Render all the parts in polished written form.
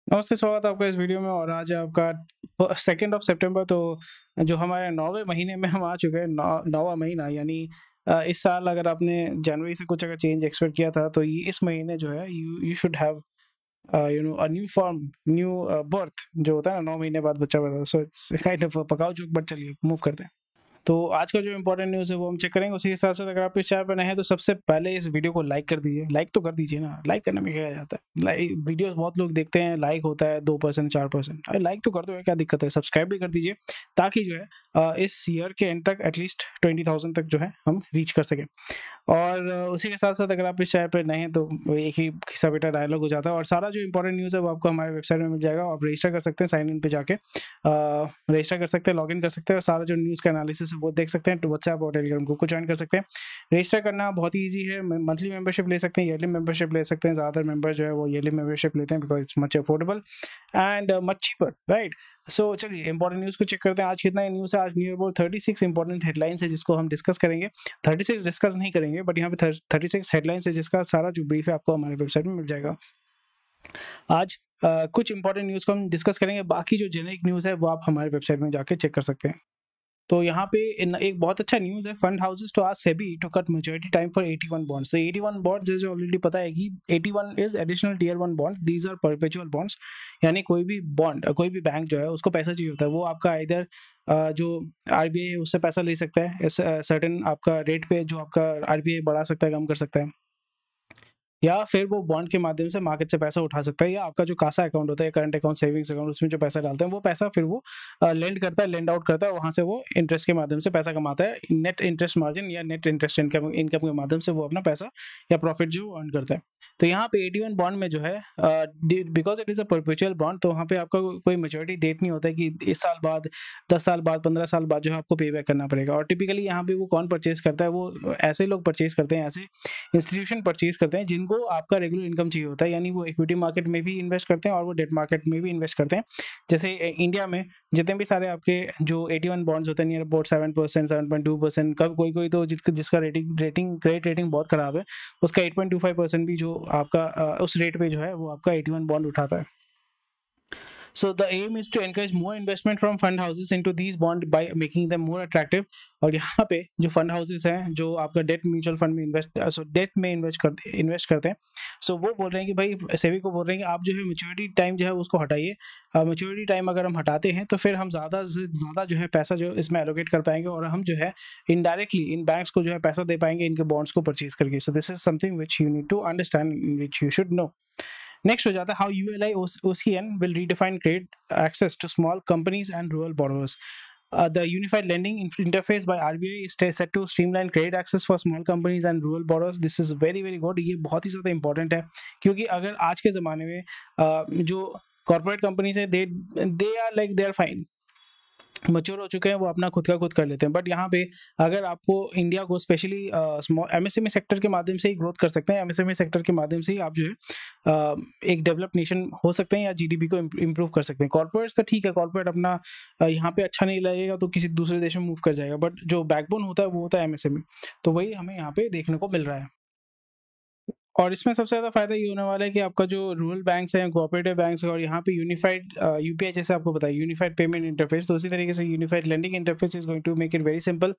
नमस्ते, स्वागत है आपका इस वीडियो में। और आज है आपका 2 सितंबर। तो जो हमारे 9वें महीने में हम आ चुके हैं, 9वां महीना। यानी इस साल अगर आपने जनवरी से कुछ अगर चेंज एक्सपेक्ट किया था, तो ये इस महीने जो है you should have a new form, new birth जो होता है ना, 9 महीने बाद बच्चा पैदा। सो इट्स काइंड ऑफ पकाओ जोक, बट चलिए मूव करते हैं। तो आज का जो इम्पोर्टेंट न्यूज़ है वो हम चेक करेंगे। उसी के साथ-साथ अगर आप इस चैनल पे नए हैं तो सबसे पहले इस वीडियो को लाइक कर दीजिए। लाइक तो कर दीजिए ना, लाइक करने में क्या जाता है। वीडियोस बहुत लोग देखते हैं, लाइक होता है 2% 4%। अरे लाइक तो कर दो यार, क्या दिक्कत है। सब्सक्राइब भी कर दीजिए ताकि जो है इस ईयर के एंड तक एटलीस्ट 20,000 तक जो है हम रीच कर सकें। और उसी के साथ-साथ अगर आप इस चैनल पे नए हैं तो वो एक ही खिस्सा बेटा डायलॉग हो जाता है। और सारा जो इम्पोर्टेंट न्यूज़ है वो आपको हमारे वेबसाइट में मिल जाएगा। आप रजिस्टर कर सकते हैं, साइन इन पे जाके रजिस्टर कर सकते हैं, लॉगिन कर सकते हैं और सारा जो न्यूज़ का एनालिसिस है वो देख सकते हैं। तो व्हाट्सएप और टेलीग्राम ग्रुप को ज्वाइन कर सकते हैं। रजिस्टर करना बहुत ही ईजी है। मंथली मेंबरशिप ले सकते हैं, ईयरली मेंबरशिप ले सकते हैं। ज़्यादातर मेंबर जो है वो ईयरली मेंबरशिप लेते हैं because it's much affordable and much cheaper, right. So चलिए इंपॉर्टेंट न्यूज़ को चेक करते हैं। आज कितना न्यूज़ है? आज नियर अबाउट 36 इंपॉर्टेंट हेडलाइंस है जिसको हम डिस्कस करेंगे। 36 डिस्कस नहीं करेंगे, बट यहाँ पे 36 हेडलाइंस है जिसका सारा जो ब्रीफ है आपको हमारे वेबसाइट में मिल जाएगा। आज कुछ इंपॉर्टेंट न्यूज़ को हम डिस्कस करेंगे। बाकी जो जेनेरिक न्यूज़ है वो आप हमारे वेबसाइट में जाके चेक कर सकते हैं। तो यहाँ पे एक बहुत अच्छा न्यूज़ है। Fund houses to ask SEBI to cut maturity time for 81 bonds. तो 81 बॉन्ड्स जैसे ऑलरेडी पता है कि 81 is additional tier 1 bonds, these are perpetual bonds. यानी कोई भी बॉन्ड, कोई भी बैंक जो है उसको पैसा चाहिए होता है, वो आपका इधर जो आरबीआई है उससे पैसा ले सकता है सर्टेन आपका रेट पे, जो आपका आरबीआई बढ़ा सकता है, कम कर सकता है, या फिर वो बॉन्ड के माध्यम से मार्केट से पैसा उठा सकता है, या आपका जो कासा अकाउंट होता है, करंट अकाउंट, सेविंग्स अकाउंट, उसमें जो पैसा डालते हैं वो पैसा फिर वो लेंड करता है, लेंड आउट करता है, वहाँ से वो इंटरेस्ट के माध्यम से पैसा कमाता है। नेट इंटरेस्ट मार्जिन या नेट इंटरेस्ट इनकम के माध्यम से वो अपना पैसा या प्रॉफिट जो अर्न करता है। तो यहाँ पे 81 बॉन्ड में जो है, because it is a perpetual bond, तो वहाँ पे आपका कोई मेच्योरिटी डेट नहीं होता है कि इस साल बाद, 10 साल बाद, 15 साल बाद जो है आपको पे बैक करना पड़ेगा। और टिपिकली यहाँ पे वो कौन परचेज करता है? वो ऐसे लोग परचेज करते हैं, ऐसे इंस्टीट्यूशन परचेज करते हैं जिनको आपका रेगुलर इनकम चाहिए होता है। यानी वो इक्विटी मार्केट में भी इन्वेस्ट करते हैं और वो डेट मार्केट में भी इन्वेस्ट करते हैं। जैसे इंडिया में जितने भी सारे आपके जो 81 बॉन्ड्स होते हैं, नियर अबाउट 7%, 7.2%, कब कोई तो जिसका क्रेडिट रेटिंग बहुत खराब है, उसका 8.25% भी जो आपका उस रेट पे जो है वो आपका 81 बॉन्ड उठाता है। So the aim is to encourage more investment from fund houses into these bonds by making them more attractive। और यहाँ पे जो फंड हाउसेस हैं जो आपका डेट म्यूचुअल फंड में इन्वेस्ट करते हैं, सो वो बोल रहे हैं कि भाई, सेबी को बोल रहे हैं कि आप जो है मैच्योरिटी टाइम जो है उसको हटाइए। मैच्योरिटी टाइम अगर हम हटाते हैं तो फिर हम ज़्यादा से ज़्यादा जो है पैसा जो इसमें एलोकेट कर पाएंगे और हम जो है इनडायरेक्टली इन बैंक्स को जो है पैसा दे पाएंगे इनके बॉन्ड्स को परचेज करके। So this is something which you need to understand, which you should know. Next हो जाता है how ULI OCEN will redefine credit access to small companies and rural borrowers. The unified lending interface by RBI is set to streamline credit access for small companies and rural borrowers. This is very very good। ये बहुत ही ज़्यादा important है क्योंकि अगर आज के ज़माने में जो कॉर्पोरेट कंपनीज है, they are like they are fine, mature हो चुके हैं, वो अपना खुद का खुद कर लेते हैं। बट यहाँ पे अगर आपको इंडिया को स्पेशली स्मॉल एमएसएमई सेक्टर के माध्यम से ही ग्रोथ कर सकते हैं, एमएसएमई सेक्टर के माध्यम से ही आप जो है एक डेवलप नेशन हो सकते हैं या जीडीपी को इम्प्रूव कर सकते हैं। कॉर्पोरेट्स तो ठीक है, कॉर्पोरेट अपना यहाँ पे अच्छा नहीं लगेगा तो किसी दूसरे देश में मूव कर जाएगा, बट जो बैकबोन होता है वो होता है एमएसएमई। तो वही हमें यहाँ पे देखने को मिल रहा है। और इसमें सबसे ज़्यादा फायदा ये होने वाला है कि आपका जो रूरल बैंक्स हैं, कोऑपरेटिव बैंक्स हैं, और यहाँ पे यूनिफाइड यूपीआई, जैसे आपको बताया, यूनिफाइड पेमेंट इंटरफेस, तो उसी तरीके से unified lending interface is going to make it very simple.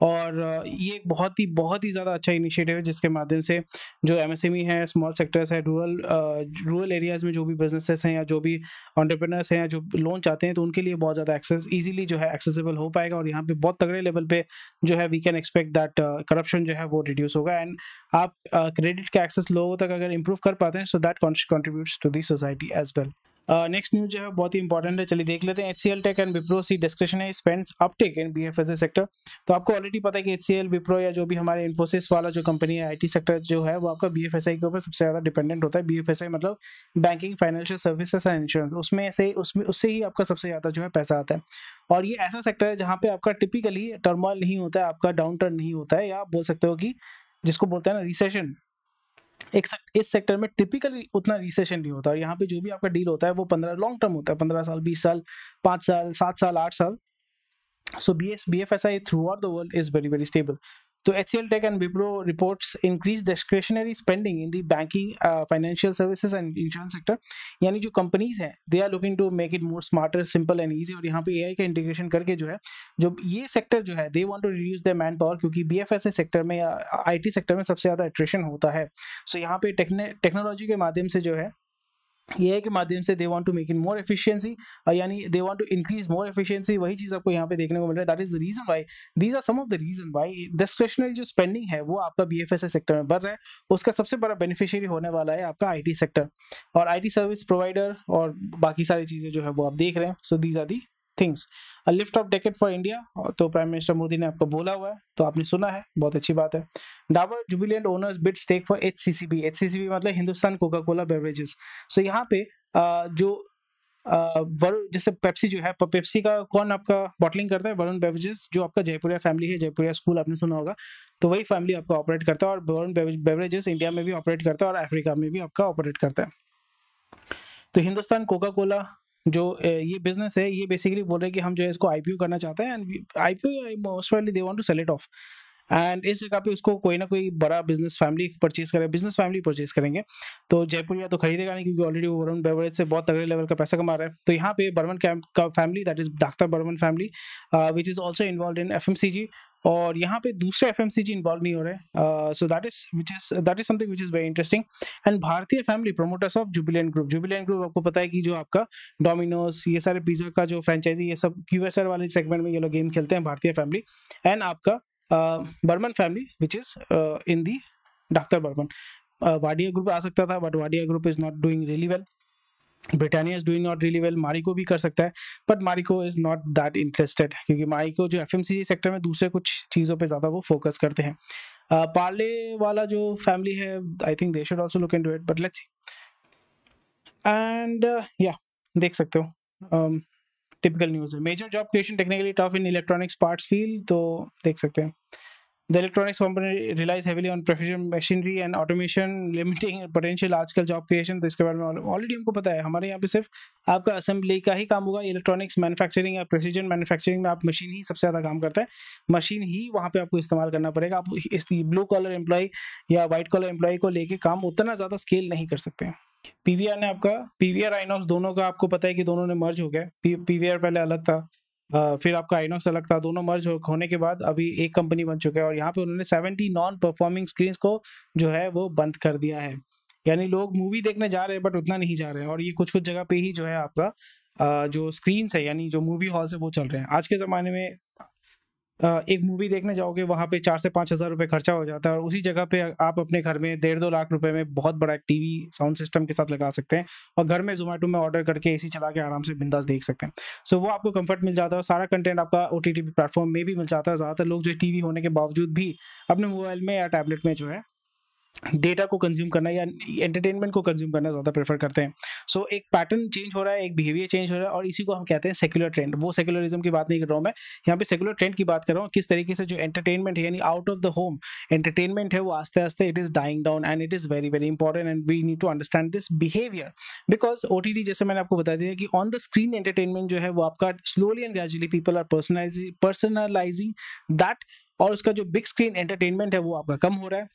और ये एक बहुत ही ज़्यादा अच्छा इनिशिएटिव है जिसके माध्यम से जो एमएसएमई है, स्मॉल सेक्टर्स है, रूरल एरियाज़ में जो भी बिजनेसेस हैं या जो भी एंटरप्रेन्योर्स हैं या जो लोन चाहते हैं, तो उनके लिए बहुत ज़्यादा ईजिली जो है एक्सेसिबल हो पाएगा। और यहाँ पे बहुत तगड़े लेवल पे जो है we can expect that corruption जो है वो रिड्यूस होगा। एंड आप क्रेडिट के एक्सेस लोगों तक अगर इंप्रूव कर पाते हैं, so that contributes to the society as well. Next news जो है बहुत ही इंपॉर्टेंट है, चलिए देख लेते हैं। HCL tech and Wipro see discretionary spends uptake in BFSI sector. तो आपको ऑलरेडी पता है कि HCL, विप्रो या जो भी हमारे इन्फोसिस वाला जो कंपनी है, IT सेक्टर जो है वो आपका BFSI के ऊपर सबसे ज़्यादा डिपेंडेंट होता है। BFSI मतलब banking, financial services and insurance, उससे ही आपका सबसे ज़्यादा जो है पैसा आता है। और ये ऐसा सेक्टर है जहाँ पे आपका टिपिकली टर्मोइल नहीं होता है, आपका डाउन टर्न नहीं होता है, या आप बोल सकते हो कि जिसको बोलते हैं ना रिसेशन, इस सेक्टर में टिपिकली उतना रिसेशन नहीं होता। और यहाँ पे जो भी आपका डील होता है वो 15 लॉन्ग टर्म होता है, 15 साल, 20 साल, 5 साल, 7 साल, 8 साल। सो BFSI through out the world is very very stable. तो HCL Tech and Wipro reports increased discretionary spending in the banking, financial services and insurance sector. यानी जो कंपनीज हैं they are looking to make it more smarter, simple and easy, और यहाँ पे AI का integration करके जो है जो ये सेक्टर जो है they want to reduce their man power, क्योंकि BFSI सेक्टर में या IT सेक्टर में सबसे ज़्यादा एट्रिशन होता है. सो यहाँ पे टेक्नोलॉजी के माध्यम से जो है AI के माध्यम से they want to make in more efficiency, यानी they want to increase more efficiency. वही चीज़ आपको यहाँ पे देखने को मिल रहा है. That is the reason why, these are some of the reason why discretionary जो स्पेंडिंग है वो आपका BFSI सेक्टर में बढ़ रहा है. उसका सबसे बड़ा बेनिफिशियरी होने वाला है आपका IT सेक्टर और IT सर्विस प्रोवाइडर और बाकी सारी चीज़ें जो है वो आप देख रहे हैं. So these are the things. A lift off decade for India, तो प्राइम मिनिस्टर मोदी ने आपको बोला हुआ है, तो आपने सुना है, बहुत अच्छी बात है. Dabur Jubilant owners bid stake for HCCB. HCCB मतलब Hindustan Coca Cola beverages. So यहाँ पे जैसे पेप्सी जो है, पेप्सी का कौन आपका बॉटलिंग करता है? वरुण बेवरेजेस, जो आपका जयपुरिया फैमिली है, जयपुरिया स्कूल आपने सुना होगा, तो वही फैमिली आपका ऑपरेट करता है. और वरुण बेवरेजेस इंडिया में भी ऑपरेट करता है और अफ्रीका में भी आपका ऑपरेट करता है. तो हिंदुस्तान कोका कोला जो ये बिजनेस है, ये बेसिकली बोल रहे हैं कि हम जो है इसको IPO करना चाहते हैं, and IPO most probably they want to sell it off. And इस जगह पे उसको कोई ना कोई बड़ा बिजनेस फैमिली परचेज करे, बिजनेस फैमिली परचेज करेंगे. तो जयपुरिया तो खरीदेगा नहीं, क्योंकि ऑलरेडी वो वरुण बेवरेज से बहुत तगड़े लेवल का पैसा कमा रहा है. तो यहाँ पे बर्मन का family, that is doctor Burman family, which is also involve in FMCG, और यहाँ पे दूसरे FMCG इन्वॉल्व नहीं हो रहे. So that is something which is very interesting. And भारतीय family promoters of Jubilant group आपको पता है कि जो आपका डोमिनोज, ये सारे पिज्जा का जो फ्रेंचाइजी, ये सब QSR वाले सेगमेंट में ये लोग गेम खेलते हैं, भारतीय फैमिली. एंड आपका Burman family which is in the doctor Burman. Wadia group आ सकता था, but Wadia group is not doing really well. Britannia is doing not really well. Marico भी कर सकता है, but Marico is not that interested, क्योंकि मारिको जो FMCG सेक्टर में दूसरे कुछ चीज़ों पे ज़्यादा वो फोकस करते हैं. पार्ले वाला जो फैमिली है, I think they should also look into it, but let's see. And या देख सकते हो, टिपिकल न्यूज़ है. Major job creation technically tough in electronics parts field, तो देख सकते हैं. The electronics company relies heavily on precision machinery and automation, limiting potential large-scale job creation. तो इसके बारे में ऑलरेडी हमको पता है. हमारे यहाँ पे सिर्फ आपका असेंबली का ही काम होगा. इलेक्ट्रॉनिक्स मैन्युफैक्चरिंग या प्रेसिजन मैन्युफैक्चरिंग में आप मशीन ही सबसे ज़्यादा काम करता है. मशीन ही वहाँ पे आपको इस्तेमाल करना पड़ेगा. आप इस ब्लू कॉलर एम्प्लॉय या वाइट कॉलर एम्प्लॉय को लेके काम उतना ज़्यादा स्केल नहीं कर सकते हैं. PVR ने आपका, PVR आइनॉक्स दोनों का आपको पता है कि दोनों ने मर्ज हो गए. PVR पहले अलग था, फिर आपका आइनॉक्स अलग था. दोनों मर्ज होने के बाद अभी एक कंपनी बन चुका है, और यहाँ पे उन्होंने 70 नॉन परफॉर्मिंग स्क्रीन्स को जो है वो बंद कर दिया है. यानी लोग मूवी देखने जा रहे हैं, बट उतना नहीं जा रहे हैं, और ये कुछ कुछ जगह पे ही जो है आपका जो स्क्रीन्स है, यानी जो मूवी हॉल से वो चल रहे हैं. आज के ज़माने में एक मूवी देखने जाओगे, वहाँ पे 4 से 5 हज़ार रुपये खर्चा हो जाता है, और उसी जगह पे आप अपने घर में 1.5-2 लाख रुपए में बहुत बड़ा एक टीवी साउंड सिस्टम के साथ लगा सकते हैं, और घर में जोमेटो में ऑर्डर करके AC चला के आराम से बिंदास देख सकते हैं. सो वो आपको कंफर्ट मिल जाता है, और सारा कंटेंट आपका OTT प्लेटफॉर्म में भी मिल जाता है. ज़्यादातर लोग जो टीवी होने के बावजूद भी अपने मोबाइल में या टैबलेट में जो है डेटा को कंज्यूम करना या एंटरटेनमेंट को कंज्यूम करना ज़्यादा प्रेफर करते हैं. सो एक पैटर्न चेंज हो रहा है, एक बिहेवियर चेंज हो रहा है, और इसी को हम कहते हैं सेक्युलर ट्रेंड. वो सेक्युलरिज्म की बात नहीं कर रहा हूँ मैं, यहाँ पे सेक्युलर ट्रेंड की बात कर रहा हूँ. किस तरीके से जो एंटरटेनमेंट है, यानी out of the home entertainment है, वो आस्ते आस्ते it is dying down, and it is very very important, and we need to understand this behaviour. Because OTT, जैसे मैंने आपको बता दिया कि ऑन द स्क्रीन एंटरटेनमेंट जो है वो आपका slowly and gradually people are personalising that, और उसका जो बिग स्क्रीन एंटरटेनमेंट है वो आपका कम हो रहा है.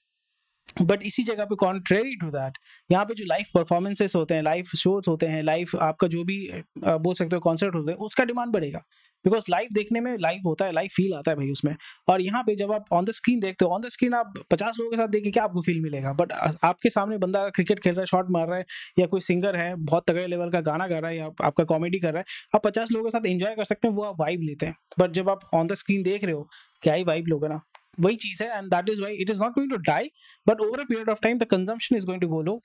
बट इसी जगह पे कॉन्ट्रेरी टू दैट, यहाँ पे जो लाइव परफॉर्मेंसेस होते हैं, लाइव शोज होते हैं, लाइव आपका जो भी बोल सकते हो कॉन्सर्ट होते हैं, उसका डिमांड बढ़ेगा. बिकॉज लाइव देखने में लाइव होता है, लाइव फील आता है भाई उसमें. और यहाँ पे जब आप ऑन द स्क्रीन देखते हो, ऑन द स्क्रीन आप 50 लोगों के साथ देखिए क्या आपको फील मिलेगा, बट आपके सामने बंदा क्रिकेट खेल रहा है, शॉट मार रहा है, या कोई सिंगर है बहुत तगड़े लेवल का गाना गा रहा है, या आपका कॉमेडी कर रहा है, आप 50 लोगों के साथ एंजॉय कर सकते हैं, वो आप वाइब लेते हैं. बट जब आप ऑन द स्क्रीन देख रहे हो, क्या ही वाइब लोगे ना, वही चीज है. And that is why it is not going to die, but over a period of time the consumption is going to go low.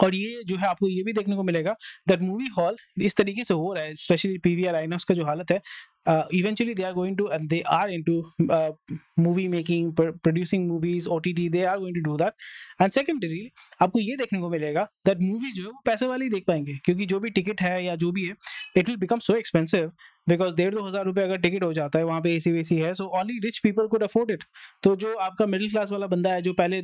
और ये जो है आपको ये भी देखने को मिलेगा दैट मूवी हॉल इस तरीके से हो रहा है, स्पेशली PVR आइनॉक्स का जो हालत है, eventually they are going to, and they are into movie making, producing movies, OTT, they are going to do that. And secondly आपको ये देखने को मिलेगा that movies जो है वो पैसे वाले ही देख पाएंगे, क्योंकि जो भी टिकट है या जो भी है, it will become so expensive because 1,500-2 हज़ार रुपये अगर टिकट हो जाता है, वहाँ पे AC वेसी है, so only rich people could afford it. तो जो आपका मिडिल क्लास वाला बंदा है, जो पहले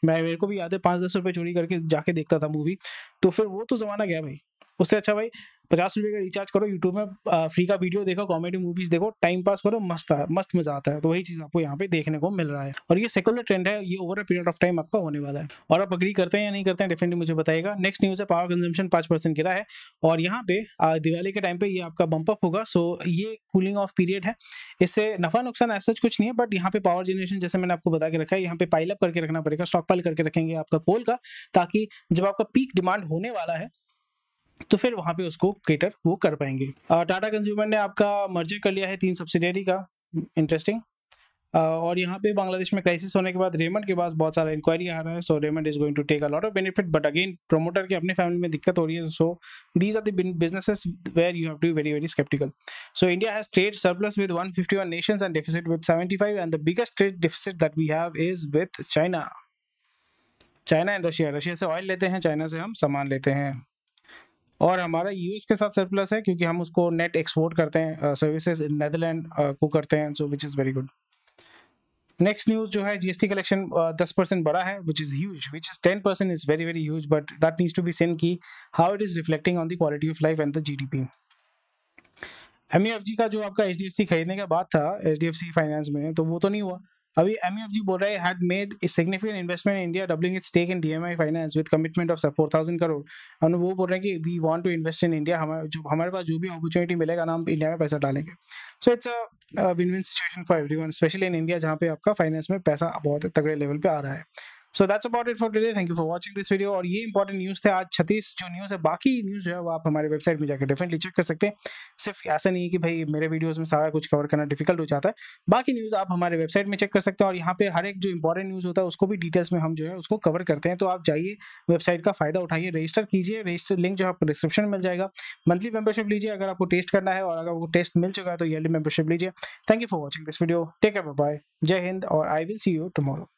मेरे को भी याद है 5-10 रुपये चोरी करके जाके देखता था मूवी, तो फिर वो तो जमाना गया भाई. उससे अच्छा भाई ₹50 का रिचार्ज करो, यूट्यूब में फ्री का वीडियो देखो, कॉमेडी मूवीज देखो, टाइम पास करो, मस्त मजा आता है। तो वही चीज आपको यहाँ पे देखने को मिल रहा है और ये सेकुलर ट्रेंड है, ये over a period of time आपका होने वाला है। और आप अग्री करते हैं या नहीं करते हैं डेफिनेटली मुझे बताइएगा। नेक्स्ट न्यूज है पावर कंजम्पशन 5% गिरा है और यहाँ पे दिवाली के टाइम पे ये आपका बम्प अप होगा। सो ये कूलिंग ऑफ पीरियड है, इससे नफा नुकसान ऐसा कुछ नहीं है, बट यहाँ पे पावर जनरेशन जैसे मैंने आपको बता के रखा है, यहाँ पे पाइल अप करके रखना पड़ेगा, स्टॉक पाइल करके रखेंगे आपका कोल का, ताकि जब आपका पीक डिमांड होने वाला है तो फिर वहां पे उसको केटर वो कर पाएंगे। टाटा कंज्यूमर ने आपका मर्जर कर लिया है 3 सब्सिडियरी का, इंटरेस्टिंग। और यहाँ पे बांग्लादेश में क्राइसिस होने के बाद रेमंड के पास बहुत सारा इंक्वायरी आ रहा है, so Raymond is going to take a lot of benefit, but again promoter की अपने फैमिली में दिक्कत हो रही है, so these are the businesses where you have to be very very sceptical. So India has trade surplus with 151 nations and deficit with 75, and the biggest trade deficit that we have is with China and Russia. Russia से oil लेते हैं, China से हम सामान लेते हैं। और हमारा यूएस के साथ सरप्लस है क्योंकि हम उसको नेट एक्सपोर्ट करते हैं, सर्विसेज नेदरलैंड को करते हैं, so which is very good. Next news जो है जीएसटी कलेक्शन 10% बढ़ा है, which is huge, which is 10% is very very huge, but that needs to be seen की how it is reflecting on the quality of life and the GDP. MUFG का जो आपका HDFC खरीदने का बात था एचडीएफसी फाइनेंस में, तो वो तो नहीं हुआ। अभी एमयूएफजी बोल रहा है had made a significant investment in India, doubling its stake in DMI finance with commitment of 4,000 crore. और वो बोल रहे हैं कि we want to invest in India, हमारे पास जो भी अपॉर्चुनिटी मिलेगा ना हम इंडिया में पैसा डालेंगे। So it's a win win situation for everyone, specially in India जहाँ पे आपका फाइनेंस में पैसा बहुत तगड़े लेवल पे आ रहा है। So that's about it for today, thank you for watching this video. और ये इंपॉर्टेंट न्यूज़ थे आज 36 जो न्यूज़ है, बाकी न्यूज़ जो है वो आप हमारे वेबसाइट में जाकर डेफिनेटली चेक कर सकते हैं। सिर्फ ऐसा नहीं है कि भाई मेरे वीडियोस में सारा कुछ कवर करना डिफिकल्ट हो जाता है, बाकी न्यूज़ आप हमारे वेबसाइट में चेक कर सकते हैं और यहाँ पे हर एक जो इंपॉर्टेंट न्यूज़ होता है उसको भी डिटेल्स में हम जो है उसको कवर करते हैं। तो आप जाइए वेबसाइट का फायदा उठाइए, रजिस्टर कीजिए, रजिस्टर लिंक जो है आपको डिस्क्रिप्शन में मिल जाएगा। मंथली मेंबरशिप लीजिए अगर आपको टेस्ट करना है, और अगर आपको टेस्ट मिल चुका है तो ईयरली मेंबरशिप लीजिए। Thank you for watching this video, take care, bye, जय हिंद, और I will see you tomorrow.